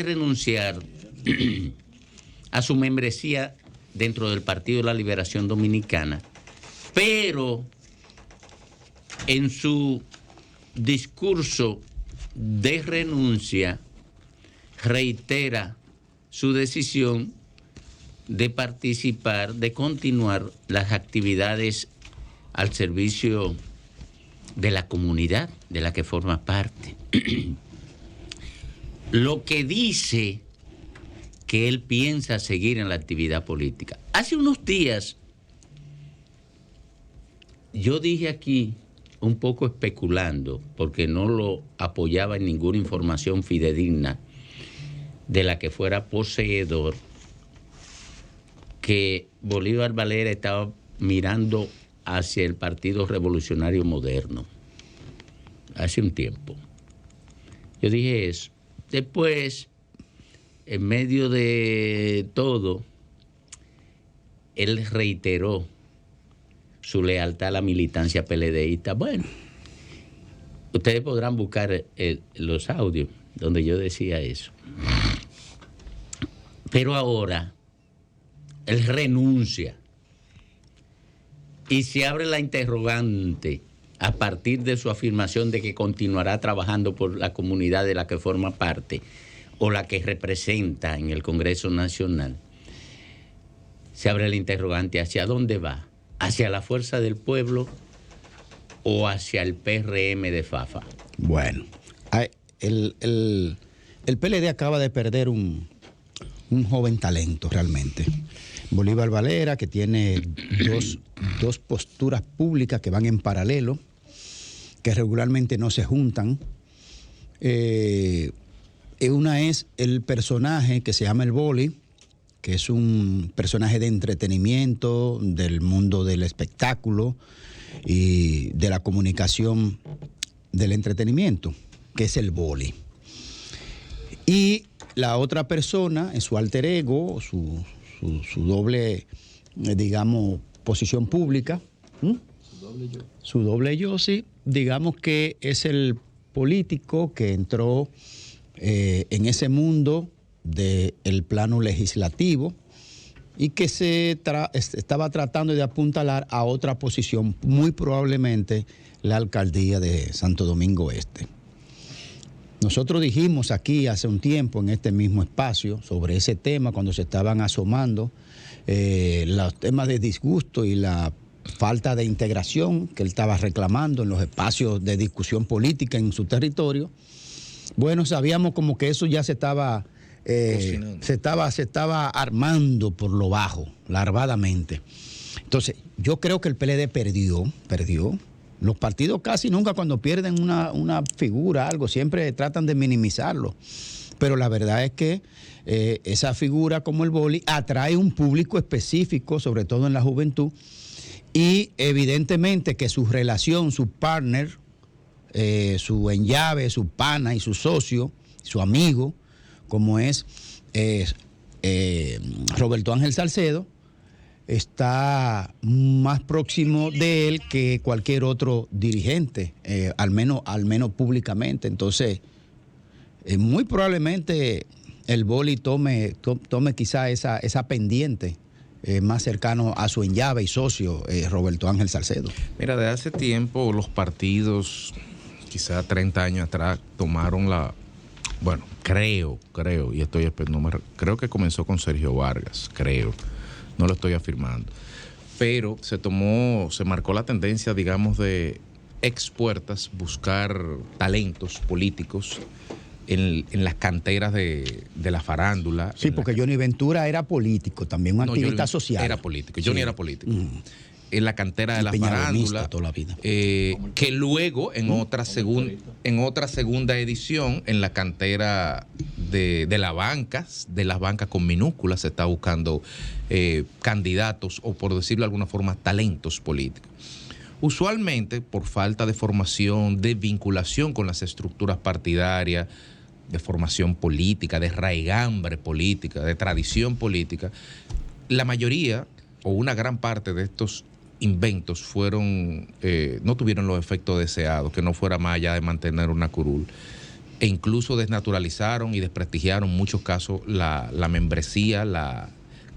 de renunciar a su membresía dentro del Partido de la Liberación Dominicana, pero en su discurso de renuncia reitera su decisión de participar, de continuar las actividades al servicio de la comunidad de la que forma parte. Lo que dice que él piensa seguir en la actividad política. Hace unos días yo dije aquí, un poco especulando, porque no lo apoyaba en ninguna información fidedigna de la que fuera poseedor, que Bolívar Valera estaba mirando hacia el Partido Revolucionario Moderno hace un tiempo. Yo dije eso. Después, en medio de todo, él reiteró su lealtad a la militancia PLDista. Bueno, ustedes podrán buscar los audios donde yo decía eso. Pero ahora, él renuncia y se abre la interrogante a partir de su afirmación de que continuará trabajando por la comunidad de la que forma parte o la que representa en el Congreso Nacional. Se abre la interrogante hacia dónde va, hacia la Fuerza del Pueblo o hacia el PRM de Fafa. Bueno, el PLD acaba de perder un joven talento realmente. Bolívar Valera, que tiene dos posturas públicas que van en paralelo, que regularmente no se juntan. Una es el personaje que se llama el Boli, que es un personaje de entretenimiento, del mundo del espectáculo y de la comunicación del entretenimiento, que es el Boli. Y la otra persona, en su alter ego, su doble, digamos, posición pública, su doble yo, sí, digamos que es el político que entró en ese mundo del plano legislativo y que estaba tratando de apuntalar a otra posición, muy probablemente la alcaldía de Santo Domingo Este. Nosotros dijimos aquí hace un tiempo en este mismo espacio sobre ese tema cuando se estaban asomando los temas de disgusto y la falta de integración que él estaba reclamando en los espacios de discusión política en su territorio. Bueno, sabíamos como que eso ya se estaba armando por lo bajo, larvadamente. Entonces, yo creo que el PLD perdió. Los partidos casi nunca cuando pierden una figura, algo, siempre tratan de minimizarlo. Pero la verdad es que esa figura como el Boli atrae un público específico, sobre todo en la juventud, y evidentemente que su relación, su partner, su enllave, su pana y su socio, su amigo, como es Roberto Ángel Salcedo, está más próximo de él que cualquier otro dirigente, al menos públicamente. Entonces, muy probablemente el Boli tome quizá esa pendiente más cercano a su enllave y socio, Roberto Ángel Salcedo. Mira, de hace tiempo los partidos, quizá 30 años atrás, tomaron bueno, creo, y creo que comenzó con Sergio Vargas, no lo estoy afirmando, pero se marcó la tendencia, digamos, de expuertas buscar talentos políticos en las canteras de la farándula. Sí, porque Johnny Ventura era político, también un activista social. Era político, Johnny era político. En la cantera de la farándula, toda la vida. Que luego en otra segunda edición, en la cantera de las bancas con minúsculas, se está buscando candidatos o, por decirlo de alguna forma, talentos políticos. Usualmente, por falta de formación, de vinculación con las estructuras partidarias, de formación política, de raigambre política, de tradición política, la mayoría o una gran parte de estos inventos no tuvieron los efectos deseados, que no fuera más allá de mantener una curul. e incluso desnaturalizaron y desprestigiaron en muchos casos la membresía,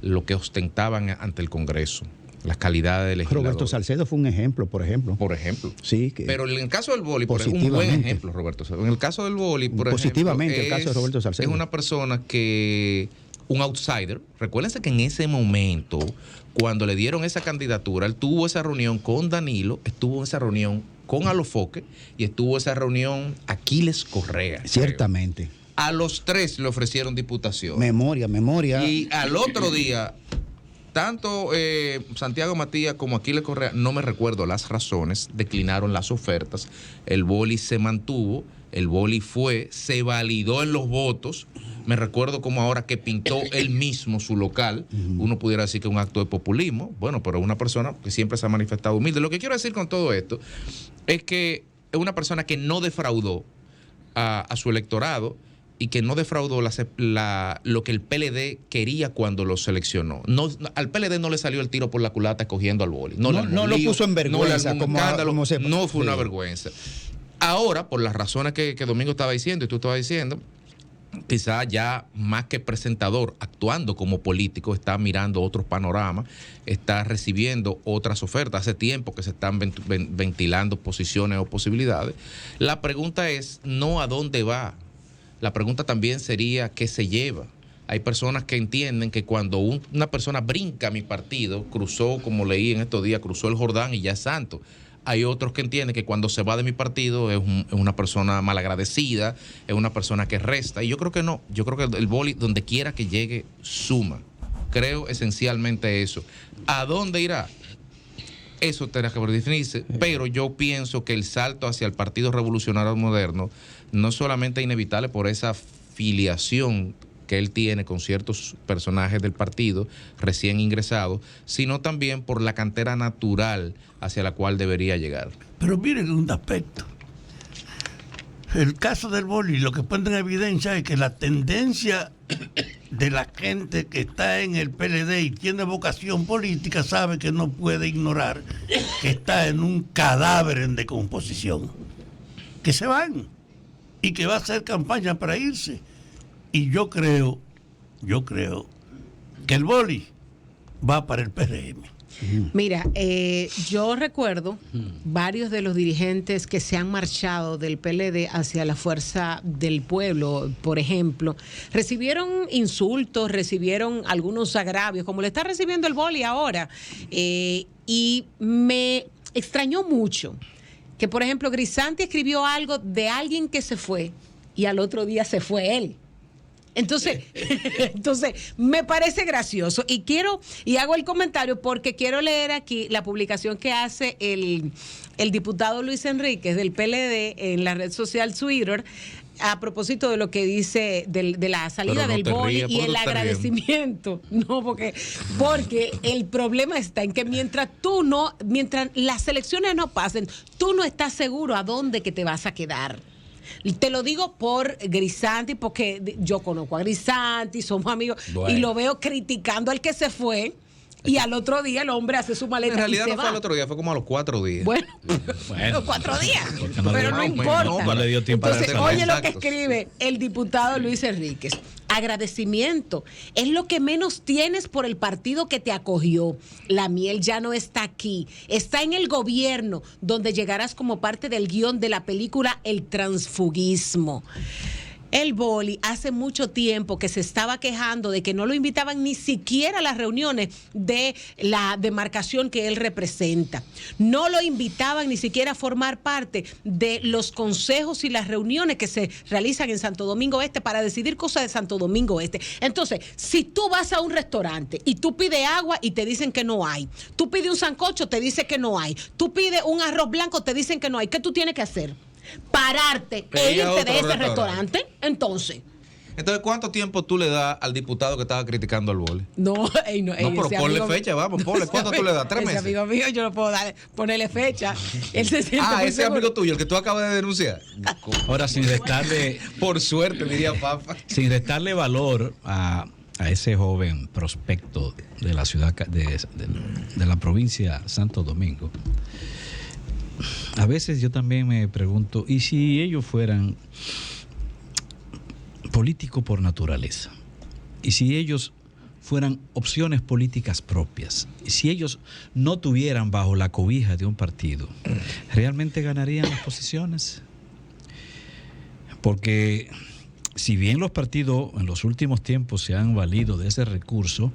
lo que ostentaban ante el Congreso, las calidades de legislador. Roberto Salcedo fue un ejemplo, por ejemplo. Por ejemplo. Sí. Pero en el caso del boli, por ejemplo, un buen ejemplo, Roberto Salcedo. En el caso del boli, por positivamente, ejemplo, el caso de Roberto Salcedo. Es una persona que, un outsider. Recuérdense que en ese momento, cuando le dieron esa candidatura, él tuvo esa reunión con Danilo, estuvo en esa reunión con Alofoque y estuvo esa reunión Aquiles Correa. Ciertamente. Creo. A los tres le ofrecieron diputación. Memoria. Y al otro día, tanto Santiago Matías como Aquiles Correa, no me recuerdo las razones, declinaron las ofertas. El boli se mantuvo, el boli se validó en los votos. Me recuerdo como ahora que pintó él mismo su local. Uno pudiera decir que es un acto de populismo. Bueno, pero es una persona que siempre se ha manifestado humilde. Lo que quiero decir con todo esto es que es una persona que no defraudó a su electorado y que no defraudó lo que el PLD quería cuando lo seleccionó. Al PLD no le salió el tiro por la culata escogiendo al boli. No lo puso en vergüenza. No fue una vergüenza. Ahora, por las razones que Domingo estaba diciendo y tú estabas diciendo, quizá ya más que presentador, actuando como político, está mirando otros panoramas, está recibiendo otras ofertas. Hace tiempo que se están ventilando posiciones o posibilidades. La pregunta es no a dónde va. La pregunta también sería qué se lleva. Hay personas que entienden que cuando una persona brinca a mi partido, cruzó, como leí en estos días, cruzó el Jordán y ya es santo. Hay otros que entienden que cuando se va de mi partido es una persona malagradecida, es una persona que resta. Y yo creo que no. Yo creo que el boli, donde quiera que llegue, suma. Creo esencialmente eso. ¿A dónde irá? Eso tendrá que definirse. Pero yo pienso que el salto hacia el Partido Revolucionario Moderno no solamente es inevitable por esa filiación que él tiene con ciertos personajes del partido recién ingresados, sino también por la cantera natural hacia la cual debería llegar. Pero miren un aspecto. El caso del boli, lo que pone en evidencia es que la tendencia de la gente que está en el PLD y tiene vocación política sabe que no puede ignorar que está en un cadáver en decomposición, que se van y que va a hacer campaña para irse. Y yo creo que el boli va para el PRM. Mira, yo recuerdo varios de los dirigentes que se han marchado del PLD hacia la Fuerza del Pueblo, por ejemplo, recibieron insultos, recibieron algunos agravios, como le está recibiendo el boli ahora, y me extrañó mucho que, por ejemplo, Grisanti escribió algo de alguien que se fue y al otro día se fue él. Entonces, me parece gracioso y hago el comentario porque quiero leer aquí la publicación que hace el diputado Luis Enríquez del PLD en la red social Twitter a propósito de lo que dice de la salida del boli y el agradecimiento. No, porque el problema está en que mientras las elecciones no pasen, tú no estás seguro a dónde que te vas a quedar. Te lo digo por Grisanti, porque yo conozco a Grisanti, somos amigos, y lo veo criticando al que se fue, y al otro día el hombre hace su maleta. En realidad y se no fue al otro día, fue como a los 4 días. Bueno, los 4 días, pero no importa. No le dio tiempo. Entonces, oye lo que escribe el diputado Luis Enríquez. Agradecimiento es lo que menos tienes por el partido que te acogió. La miel ya no está aquí, está en el gobierno, donde llegarás como parte del guión de la película El Transfugismo. El boli hace mucho tiempo que se estaba quejando de que no lo invitaban ni siquiera a las reuniones de la demarcación que él representa. No lo invitaban ni siquiera a formar parte de los consejos y las reuniones que se realizan en Santo Domingo Este para decidir cosas de Santo Domingo Este. Entonces, si tú vas a un restaurante y tú pides agua y te dicen que no hay, tú pides un sancocho, te dicen que no hay, tú pides un arroz blanco, te dicen que no hay, ¿qué tú tienes que hacer? Pararte e irte de ese restaurante. Entonces, ¿cuánto tiempo tú le das al diputado que estaba criticando al boli? No, pero ponle fecha, vamos, ponle. ¿Cuánto tú le das? 3 meses. Ese amigo mío, yo no puedo ponerle fecha. Él se siente muy ese seguro. amigo tuyo, el que tú acabas de denunciar. Ahora, sin restarle, por suerte, diría Fafa. Sin restarle valor a ese joven prospecto de la ciudad, de la provincia Santo Domingo, a veces yo también me pregunto, ¿y si ellos fueran político por naturaleza, y si ellos fueran opciones políticas propias, y si ellos no tuvieran bajo la cobija de un partido, ¿realmente ganarían las posiciones? Porque si bien los partidos en los últimos tiempos se han valido de ese recurso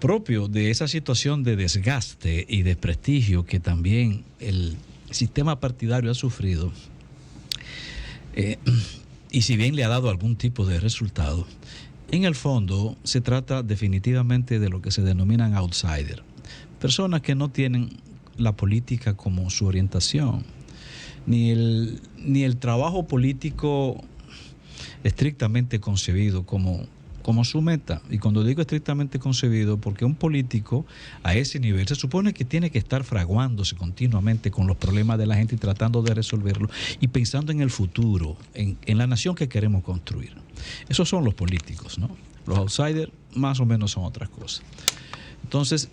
propio de esa situación de desgaste y desprestigio que también el sistema partidario ha sufrido, y si bien le ha dado algún tipo de resultado, en el fondo se trata definitivamente de lo que se denominan outsiders, personas que no tienen la política como su orientación, ni el trabajo político estrictamente concebido como su meta. Y cuando digo estrictamente concebido, porque un político a ese nivel se supone que tiene que estar fraguándose continuamente con los problemas de la gente y tratando de resolverlos y pensando en el futuro, en la nación que queremos construir. Esos son los políticos, ¿no? Los outsiders más o menos son otras cosas. Entonces,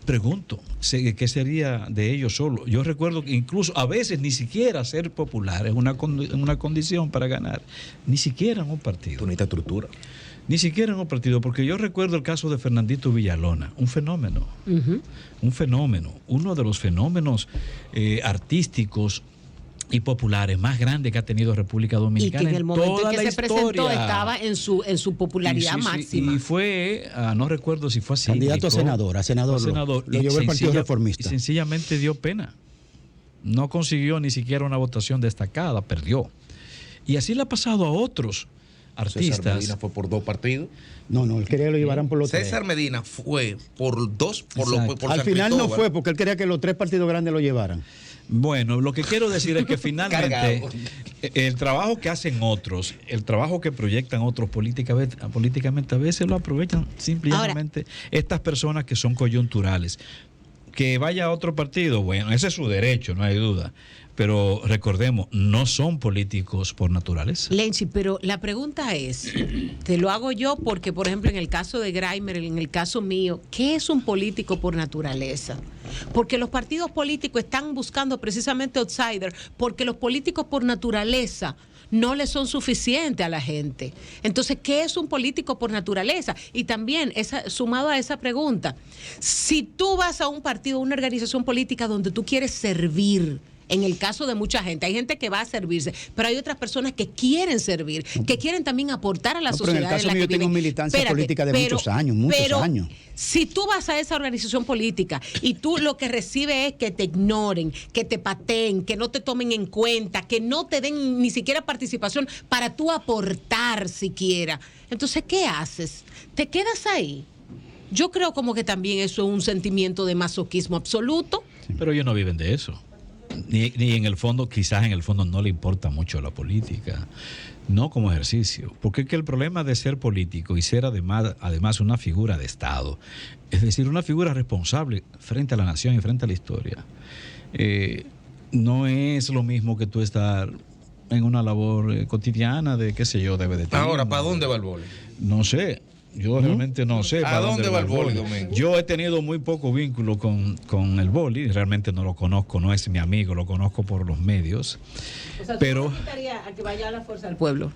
pregunto, ¿qué sería de ellos solo? Yo recuerdo que incluso a veces ni siquiera ser popular es una condición para ganar, ni siquiera en un partido. Bonita estructura. Ni siquiera en un partido, porque yo recuerdo el caso de Fernandito Villalona, un fenómeno, uno de los fenómenos artísticos y populares más grandes que ha tenido República Dominicana. Y que en el momento toda en que la se presentó historia. estaba en su popularidad máxima. Y fue, no recuerdo si fue así. Candidato a senador. Lo llevó el Partido Reformista. Y sencillamente dio pena. No consiguió ni siquiera una votación destacada, perdió. Y así le ha pasado a otros artistas. César Medina fue por 2 partidos. No, él quería que lo llevaran por los César 3. Medina fue por 2, por Al San final no Cristóbal. fue porque él quería que los 3 partidos grandes lo llevaran. Bueno, lo que quiero decir es que finalmente Cargado. el trabajo que hacen otros, el trabajo que proyectan otros políticamente, a veces lo aprovechan simplemente estas personas que son coyunturales. Que vaya a otro partido, bueno, ese es su derecho, no hay duda. Pero recordemos, no son políticos por naturaleza. Lenchi, pero la pregunta es, te lo hago yo porque, por ejemplo, en el caso de Graimer, en el caso mío, ¿qué es un político por naturaleza? Porque los partidos políticos están buscando precisamente outsiders, porque los políticos por naturaleza no le son suficientes a la gente. Entonces, ¿qué es un político por naturaleza? Y también, sumado a esa pregunta, si tú vas a un partido, una organización política donde tú quieres servir, en el caso de mucha gente, hay gente que va a servirse, pero hay otras personas que quieren servir, que quieren también aportar a la sociedad. Pero en el caso la mío que tengo viven. militancia política de muchos años. Si tú vas a esa organización política y tú lo que recibes es que te ignoren, que te pateen, que no te tomen en cuenta, que no te den ni siquiera participación para tú aportar siquiera, entonces, ¿qué haces? ¿Te quedas ahí? Yo creo como que también eso es un sentimiento de masoquismo absoluto. Pero ellos no viven de eso. Ni en el fondo, quizás en el fondo no le importa mucho la política, no como ejercicio, porque es que el problema de ser político y ser además una figura de Estado, es decir, una figura responsable frente a la nación y frente a la historia, no es lo mismo que tú estar en una labor cotidiana de, qué sé yo, debe de tener. Ahora, ¿para dónde va el boli? No sé. Yo realmente no sé. ¿A dónde va el boli, Domingo? Yo he tenido muy poco vínculo con el boli, realmente no lo conozco, no es mi amigo, lo conozco por los medios. O sea, pero ¿tú invitarías a que vaya a la Fuerza del Pueblo?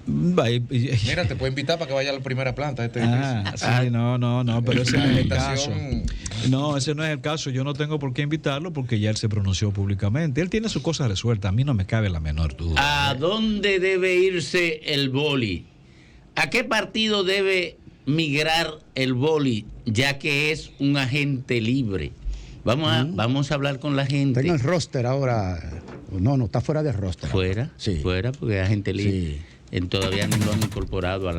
Mira, te puedo invitar para que vaya a la primera planta de este edificio. Sí, no, pero ese no es el caso. Invitación. No, ese no es el caso. Yo no tengo por qué invitarlo porque ya él se pronunció públicamente. Él tiene sus cosas resueltas. A mí no me cabe la menor duda. ¿A dónde debe irse el boli? ¿A qué partido debe migrar el boli, ya que es un agente libre? Vamos a hablar con la gente. Está en el roster ahora. No, está fuera del roster. ¿Fuera? Sí. Fuera, porque es agente libre. Sí. Todavía no lo han incorporado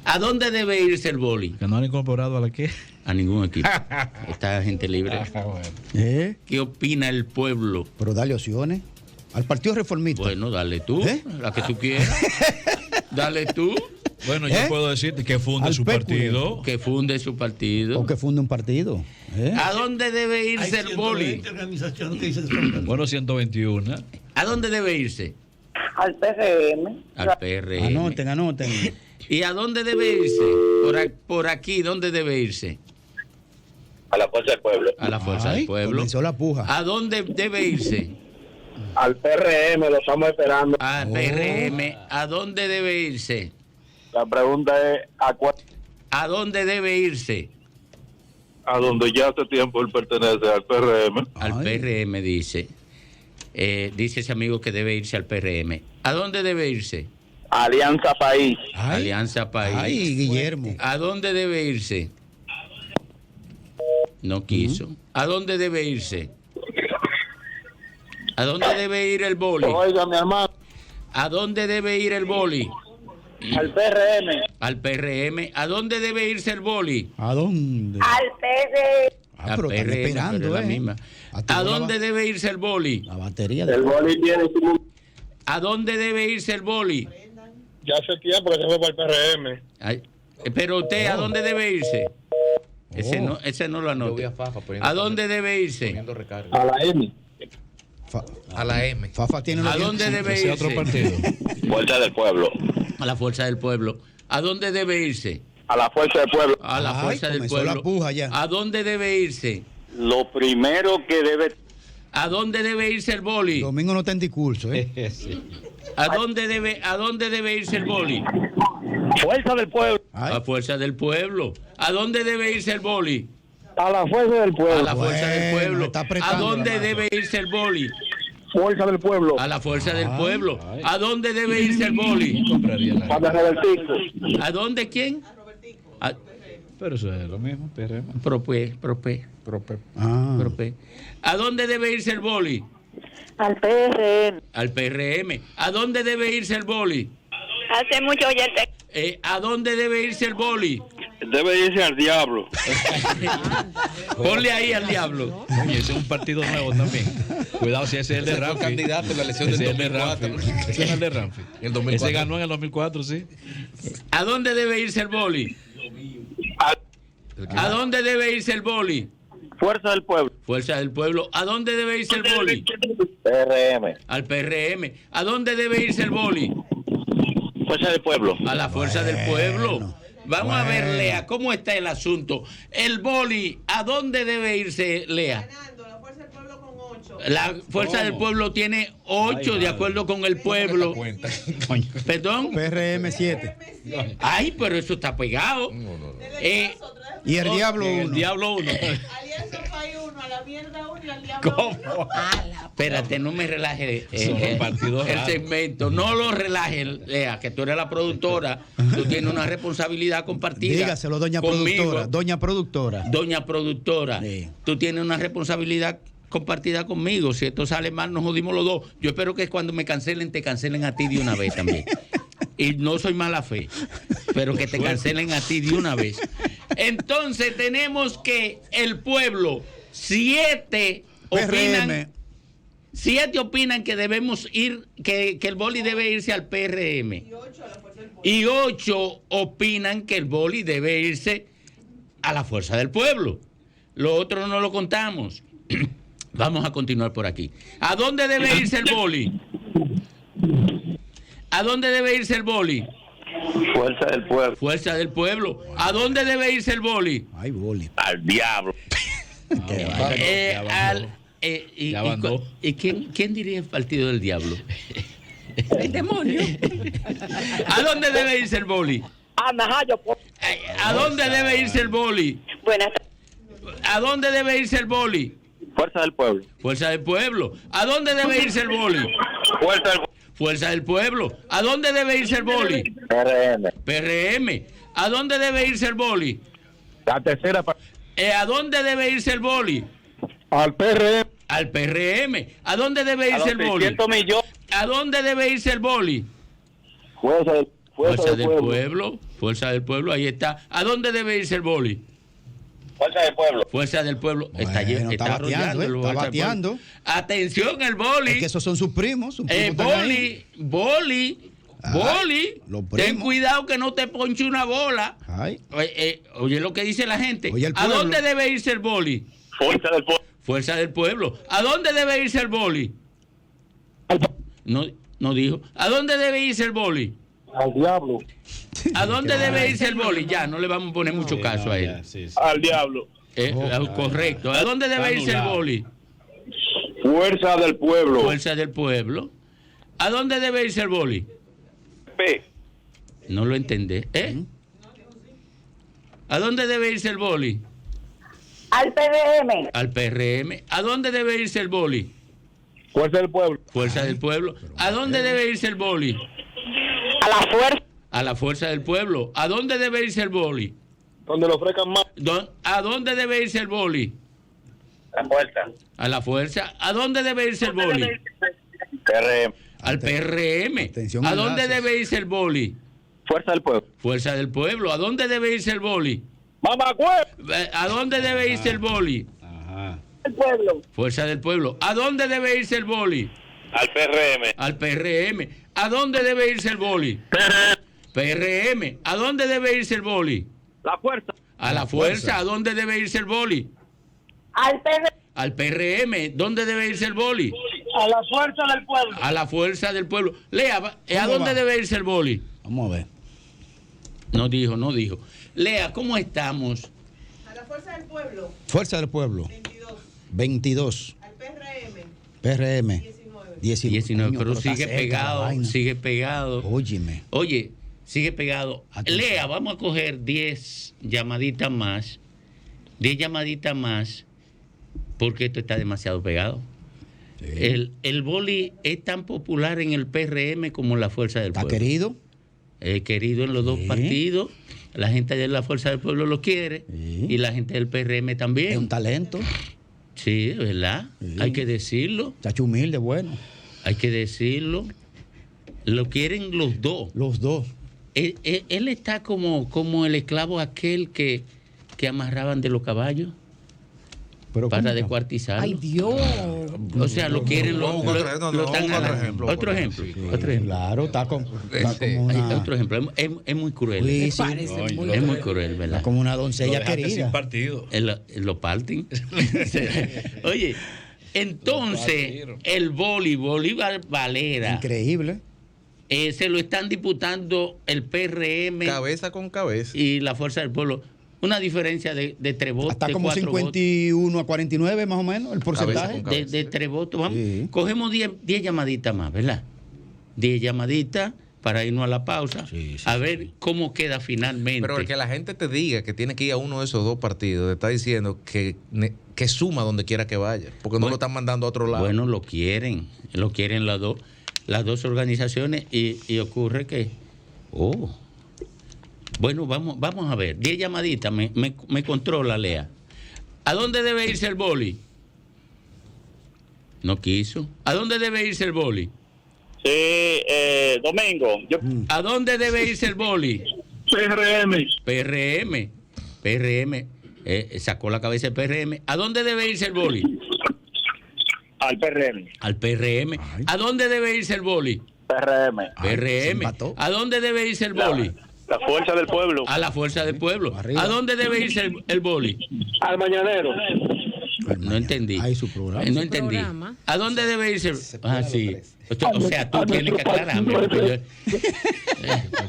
¿A dónde debe irse el boli? ¿Que no han incorporado a la qué? A ningún equipo. Está agente libre. ¿Qué opina el pueblo? Pero dale opciones. Al Partido Reformista. Bueno, dale tú, la que tú quieras. Dale tú. Bueno, yo puedo decirte que funde Al su péculo. partido. Que funde su partido. O que funde un partido. ¿A dónde debe Hay irse el boli? 120 organizaciones que dicen son. Bueno, 121. ¿A dónde debe irse? Al PRM. Al PRM. Anoten. ¿Y a dónde debe irse? Por aquí, ¿dónde debe irse? A la Fuerza del Pueblo. A la Fuerza del Pueblo. Comenzó la puja. ¿A dónde debe irse? Al PRM, lo estamos esperando. Al PRM. ¿A dónde debe irse? La pregunta es, ¿A dónde debe irse? a donde ya hace tiempo él pertenece, al PRM. Al PRM, dice. Dice ese amigo que debe irse al PRM. ¿A dónde debe irse? Alianza País. Alianza País. Ay, Guillermo. ¿A dónde debe irse? No quiso. ¿A dónde debe irse? ¿A dónde debe ir el boli? Oiga, mi hermano. ¿A dónde debe ir el boli? Al PRM. Al PRM. ¿A dónde debe irse el boli? ¿A dónde? Al PRM. Pero están PRM, esperando, pero es la misma. ¿A dónde debe irse el boli? La batería. El boli tiene su... ¿A dónde debe irse el boli? Ya hace tiempo que se fue para el PRM. Ay, pero usted, ¿a dónde debe irse? Ese no lo Yo vi a anota. Fafa poniendo- ¿A dónde debe irse? poniendo recarga. A la M. A la M. Fafa tiene ¿A dónde debe Ese otro irse? partido. Fuerza del Pueblo. A la fuerza del pueblo. ¿A dónde debe irse? A la Fuerza del Pueblo. A la Ay, fuerza del comenzó pueblo. la puja ya. ¿A dónde debe irse? Lo primero que debe... ¿A dónde debe irse el boli? Domingo no está en discurso, ¿eh? ¿A dónde debe irse el boli? Fuerza del Pueblo. A la fuerza del pueblo. ¿A dónde debe irse el boli? A la Fuerza del A Pueblo. la fuerza del Bueno, pueblo. está ¿A apretando dónde la mano. debe irse el boli? Fuerza del Pueblo. A la fuerza del pueblo. ¿A dónde debe irse el boli? Compraría la- Para Robertico. ¿A dónde quién? Pero eso es lo mismo, PRM. Propé. Ah. ¿A dónde debe irse el boli? Al PRM. Al PRM. ¿A dónde debe irse el boli? Hace mucho ya te... ¿A dónde debe irse el boli? Debe irse al diablo. Ponle ahí al diablo. Oye, ese es un partido nuevo también. Cuidado si ese es el de Ese fue Ramfi. candidato en la elección del Ese es el de 2004. Ramfi. Ese es el de Ramfi. En el 2004. Ese ganó en el 2004, sí. ¿A dónde debe irse el boli? ¿A dónde debe irse el boli? Fuerza del Pueblo. Fuerza del pueblo. ¿A dónde debe irse el boli? PRM. Al PRM. ¿A dónde debe irse el boli? Fuerza del Pueblo. A la fuerza del pueblo. Vamos a ver, Lea, cómo está el asunto. El boli, ¿a dónde debe irse, Lea? La Fuerza del Pueblo con 8. La fuerza del pueblo tiene 8 de acuerdo con el pueblo. Cuenta. ¿Perdón? PRM 7. Ay, pero eso está pegado. Y el Diablo El 1. Diablo 1. Alianza País 1, a la mierda 1 y al diablo 1. Espérate, no me relajes Son partidos el raros. segmento. No lo relajes, Lea, que tú eres la productora. Tú tienes una responsabilidad compartida. Dígaselo, doña conmigo. productora. Doña productora. Doña productora, Sí. tú tienes una responsabilidad compartida conmigo. Si esto sale mal, nos jodimos los dos. Yo espero que cuando me cancelen, te cancelen a ti de una vez también. Y no soy mala fe, pero que te cancelen a ti de una vez. Entonces tenemos que el pueblo, 7 opinan, PRM. opinan que debemos ir, que el boli debe irse al PRM. Y 8 opinan que el boli debe irse a la fuerza del pueblo. Lo otro no lo contamos. Vamos a continuar por aquí. ¿A dónde debe irse el boli? ¿A dónde debe irse el boli? Fuerza del Pueblo. Fuerza del pueblo. ¿A dónde debe irse el boli? Ay, boli. Al diablo. Ya mandó. ¿Y quién diría el partido del diablo? El demonio. ¿A dónde debe irse el boli? ¿A dónde debe irse el boli? Buenas ¿A dónde debe irse el boli? Fuerza del Pueblo. Fuerza del pueblo. ¿A dónde debe irse el boli? Fuerza del Fuerza del pueblo. ¿A dónde debe irse el boli? PRM. PRM. ¿A dónde debe irse el boli? La tercera ¿A dónde debe irse el boli? al PRM. Al PRM. ¿A dónde debe irse el boli? 600 millones. ¿A dónde debe irse el boli? Fuerza del pueblo. Fuerza del pueblo, ahí está. ¿A dónde debe irse el boli? Fuerza del Pueblo. Fuerza del pueblo. Bueno, está bateando, arrollando, está Fuerza del bateando. pueblo. Atención, el boli. Es que esos son sus primos. Sus primos están ahí. Boli. los primos. Ten cuidado que no te ponche una bola. Ay. Oye lo que dice la gente. Oye, el ¿A pueblo. dónde debe irse el boli? Fuerza del Pueblo. Fuerza del pueblo. ¿A dónde debe irse el boli? No dijo. ¿A dónde debe irse el boli? Al diablo. ¿A dónde debe irse el boli? Ya, no le vamos a poner mucho caso a él. Al diablo. Correcto. ¿A dónde debe irse el boli? Fuerza del pueblo. Fuerza del pueblo. ¿A dónde debe irse el boli? P. No lo entendí. ¿A dónde debe irse el boli? Al PRM. Al PRM. ¿A dónde debe irse el boli? Fuerza del pueblo. Fuerza del pueblo. ¿A dónde debe irse el boli? A la fuerza. A la fuerza del pueblo. ¿A dónde debe irse el boli? Donde lo ofrezcan más. ¿A dónde debe irse el boli? La fuerza. A la fuerza. ¿A dónde debe irse el boli? PRM. Al PRM. Atención ¿A al dónde lazo. debe irse el boli? Fuerza del pueblo. Fuerza del pueblo. ¿A dónde debe irse el boli? ¿A dónde debe irse el boli? El pueblo. Fuerza del pueblo. ¿A dónde debe irse el boli? Al PRM. Al PRM. ¿A dónde debe irse el boli? PRM. ¿A dónde debe irse el boli? La fuerza. A la fuerza. ¿A dónde debe irse el boli? Al PRM. Al PRM. ¿Dónde debe irse el boli? A la fuerza del pueblo. A la fuerza del pueblo. Lea, ¿a dónde debe irse el boli? Vamos a ver. No dijo. Lea, ¿cómo estamos? A la fuerza del pueblo, Fuerza del pueblo. 22. al PRM, PRM. 19, Coño, pero está sigue cerca la pegado, vaina. sigue pegado. Óyeme. Oye, sigue pegado. Atención. Lea, vamos a coger 10 llamaditas más. 10 llamaditas más, porque esto está demasiado pegado. Sí. El boli es tan popular en el PRM como en la Fuerza del ¿Está Pueblo. querido? Querido en los dos Sí. partidos. La gente de la Fuerza del Pueblo lo quiere. Sí. Y la gente del PRM también. Es un talento. Sí, ¿verdad? Sí. Hay que decirlo. Chacho humilde, bueno. Hay que decirlo. Lo quieren los dos. Los dos. Él está como el esclavo aquel que amarraban de los caballos Pero para ¿cómo? descuartizarlo. Ay, Dios. O sea, lo quieren, lo están otro agarrando. ejemplo. Otro ejemplo. Otro ejemplo. Claro, está como Hay una, otro ejemplo. Es muy cruel. Sí, sí. Parece muy Es muy cruel, ¿verdad? está como una doncella Sin querida. partido. Lo parten. Oye, entonces el Bolívar Valera Increíble. se lo están disputando el PRM Cabeza con cabeza. y la Fuerza del Pueblo. Una diferencia de 3 votos. Está de como 4 votos. 51 a 49 más o menos el porcentaje. con De 3 votos. Vamos, Sí. cogemos 10 llamaditas más, ¿verdad? 10 llamaditas para irnos a la pausa. Sí, sí, a ver cómo queda finalmente. Pero el que la gente te diga que tiene que ir a uno de esos dos partidos, te está diciendo que suma donde quiera que vaya, porque no lo están mandando a otro lado. Bueno, lo quieren las dos organizaciones y ocurre que, bueno, vamos a ver, 10 llamaditas, me controla, Lea. ¿A dónde debe irse el boli? No quiso. ¿A dónde debe irse el boli? Sí, Domingo. ¿A dónde debe irse el boli? PRM. PRM. Sacó la cabeza el PRM. ¿A dónde debe irse el boli? Al PRM. Al PRM. Ay. ¿A dónde debe irse el boli? PRM. Ay, se PRM. empató. ¿A dónde debe irse el boli? La fuerza del pueblo. A la Fuerza del Pueblo. Arriba. ¿A dónde debe irse el boli? Al mañanero. No entendí. Hay su programa. No entendí. programa. ¿A dónde debe irse? Sí. O sea, tú tienes que aclararme. Porque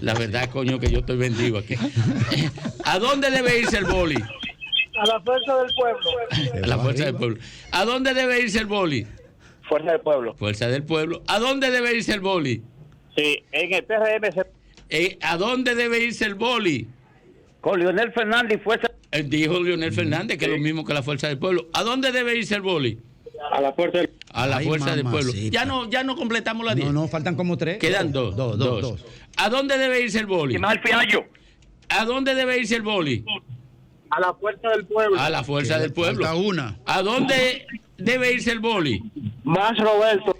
la verdad, coño, que yo estoy vendido aquí. ¿A dónde debe irse el boli? A la fuerza del pueblo. A la Fuerza del Pueblo. ¿A dónde debe irse el boli? Fuerza del pueblo. Fuerza del Pueblo. ¿A dónde debe irse el boli? Sí, en el PRM ¿A dónde debe irse el boli? con Leonel Fernández y Fuerza Dijo Leonel Fernández, que es lo mismo que la Fuerza del Pueblo. ¿A dónde debe irse el boli? a la fuerza del A la Ay, Fuerza del Pueblo. mamacita. Ya no completamos la 10. No, faltan como 3. Quedan dos. Dos. ¿A dónde debe irse el boli? Mal Fiallo. ¿A dónde debe irse el boli? A la fuerza del pueblo. A la Fuerza del Pueblo. Falta una. ¿A dónde debe irse el boli? Más Roberto.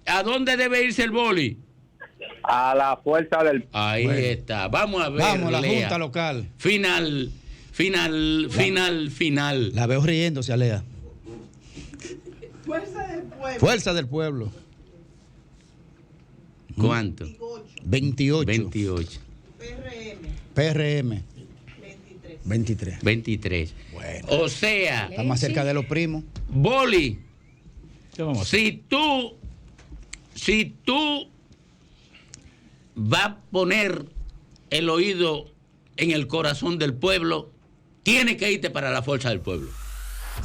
¿A dónde debe irse el boli? A la fuerza del Ahí está. Vamos a ver. Vamos, la Lea. Junta Local. Final. La veo riéndose, Alea. fuerza del pueblo, Fuerza del Pueblo. ¿Cuánto? 28. 28. PRM. 23. 23. 23. Bueno. O sea, Está más cerca de los primos. boli, ¿Qué vamos a hacer? si tú vas a poner el oído en el corazón del pueblo, tienes que irte para la Fuerza del Pueblo.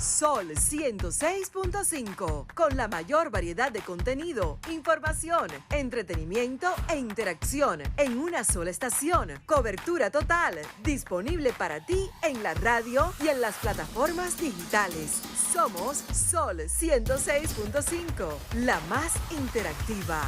Sol 106.5, con la mayor variedad de contenido, información, entretenimiento e interacción en una sola estación. Cobertura total, disponible para ti en la radio y en las plataformas digitales. Somos Sol 106.5, la más interactiva.